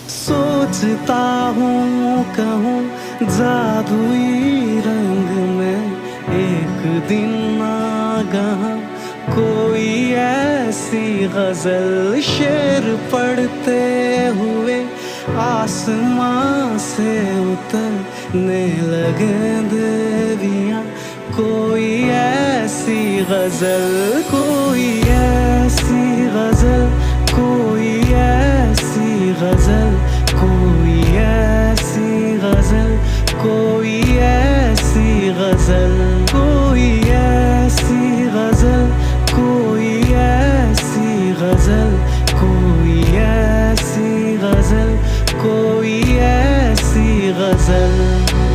सोचता हूँ कहूँ जादुई रंग में एक दिन नागहां कोई ऐसी गजल शेर पढ़ते हुए आसमां से उतरने लगे देवियाँ। कोई ऐसी गजल, कोई ऐसी गजल, कोई ऐसी गजल, कोई ऐसी गजल, कोई ऐसी गजल, कोई ऐसी गजल, कोई ऐसी गजल, कोई ऐसी गजल, कोई ऐसी गजल।